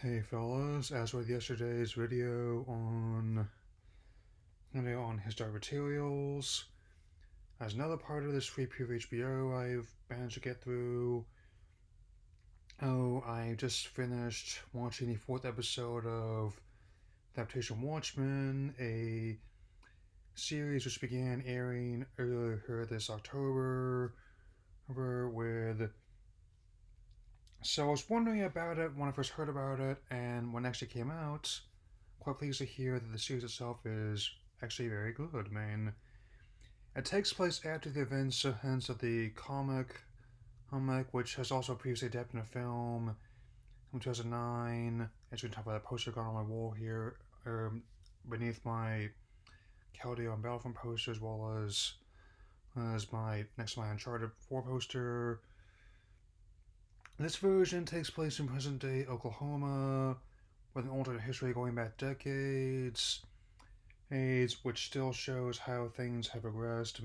Hey fellas, as with yesterday's video on historic materials, as another part of this free preview of HBO I've managed to get through. I just finished watching the fourth episode of the adaptation Watchmen, a series which began airing earlier this October with. So I was wondering about it when I first heard about it, and when it actually came out, quite pleased to hear that the series itself is actually very good, man. It takes place after the events of the comic, which has also previously adapted a film from 2009. As you can tell by the poster got on my wall here, beneath my Caldeo and Battlefront poster, as well as my next to my Uncharted 4 poster. This version takes place in present day Oklahoma, with an alternate history going back decades, which still shows how things have progressed.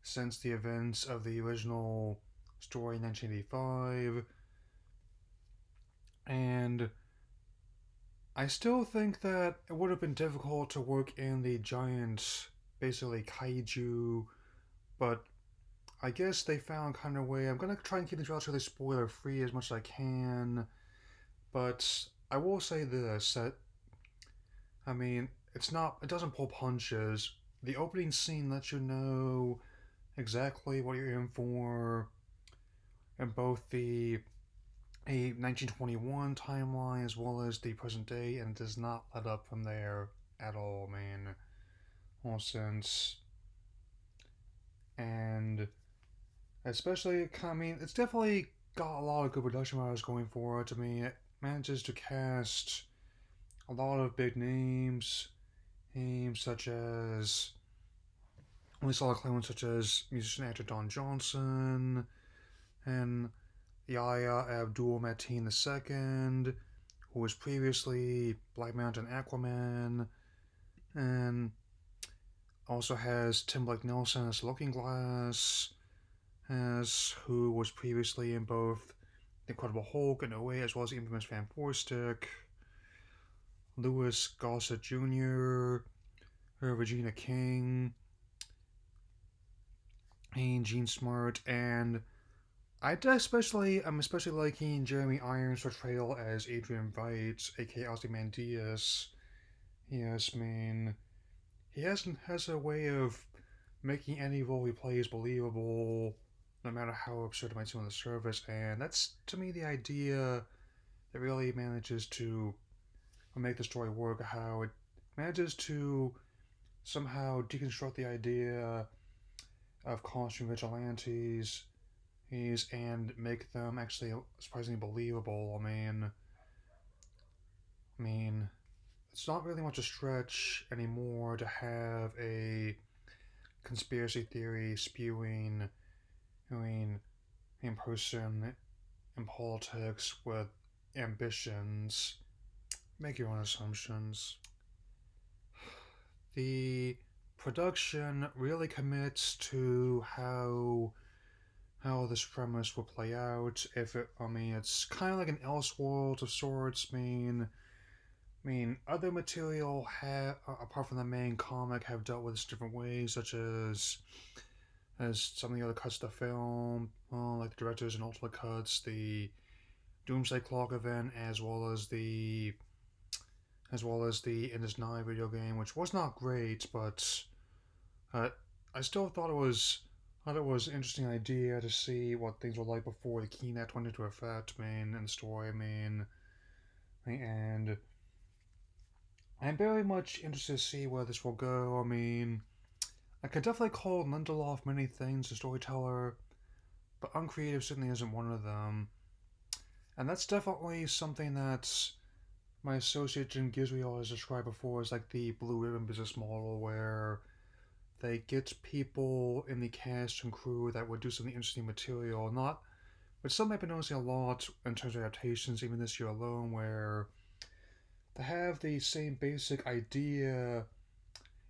Since the events of the original story in 1985. And I still think that it would have been difficult to work in the giant, basically kaiju, but I guess they found kind of a way. I'm gonna try and keep this relatively spoiler free as much as I can, but I will say this: that it's not. It doesn't pull punches. The opening scene lets you know exactly what you're in for in both the a 1921 timeline as well as the present day, and it does not let up from there at all, man. Well, since and especially, it's definitely got a lot of good production values going for it. It manages to cast a lot of big names such as we saw claimants such as musician actor Don Johnson and Yahya Abdul Mateen II, who was previously Black Mountain Aquaman, and also has Tim Blake Nelson as Looking Glass, who was previously in both The Incredible Hulk and OA, as well as the infamous Van Four Stick, Louis Gossett Jr., Regina King, and Gene Smart, and I'm especially liking Jeremy Irons' portrayal as Adrian Veidt, aka Ozymandias. Yes, he has a way of making any role he plays believable, no matter how absurd it might seem on the surface, and that's to me the idea that really manages to make the story work. How it manages to somehow deconstruct the idea of costume vigilantes and make them actually surprisingly believable. I mean, it's not really much a stretch anymore to have a conspiracy theory spewing, in person in politics with ambitions. Make your own assumptions. The production really commits to how this premise will play out. It's kind of like an Elseworlds of sorts. Other material apart from the main comic have dealt with this different ways, such as some of the other cuts of the film, like the directors and ultimate cuts, the Doomsday Clock event, as well as the In This Night video game, which was not great, but uh, I still thought it was an interesting idea to see what things were like before the Kinect went into effect, and the story, and I'm very much interested to see where this will go. I could definitely call Lindelof many things a storyteller, but uncreative certainly isn't one of them. And that's definitely something that my associate Jim Gizriel has described before as like the blue ribbon business model, where they get people in the cast and crew that would do something interesting material, not but something I've been noticing a lot in terms of adaptations, even this year alone, where they have the same basic idea,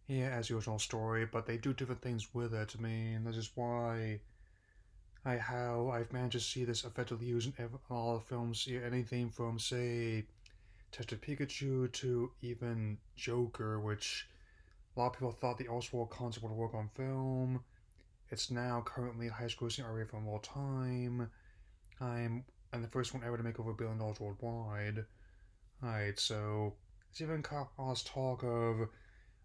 yeah, as the original story, but they do different things with it. This is why how I've managed to see this effectively used in a lot of films, anything from, say, Detective Pikachu to even Joker, which a lot of people thought the Oswald concept would work on film. It's now currently the highest grossing R rated film of all time. I'm and the first one ever to make over $1 billion worldwide. Alright, so it's even caused talk of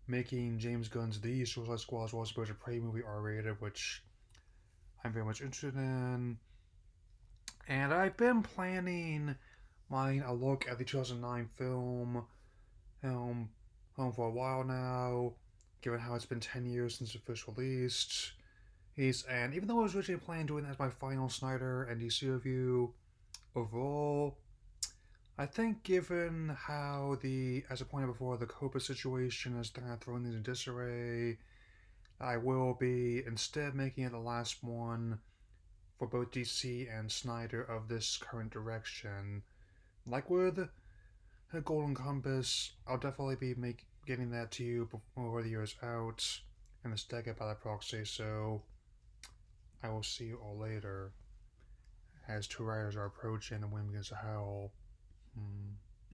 making James Gunn's The Suicide Squad as well as Birds of Prey movie R rated, which I'm very much interested in. And I've been planning mine a look at the 2009 film, for a while now, given how it's been 10 years since it first released. And even though I was originally planning doing that as my final Snyder and DC review, overall, I think given how as I pointed before, the Copa situation has kind of thrown things in disarray, I will be instead making it the last one for both DC and Snyder of this current direction. Like with a Golden Compass, I'll definitely be getting that to you before the year is out and this decade by the proxy, so I will see you all later as two writers are approaching the wind begins to howl.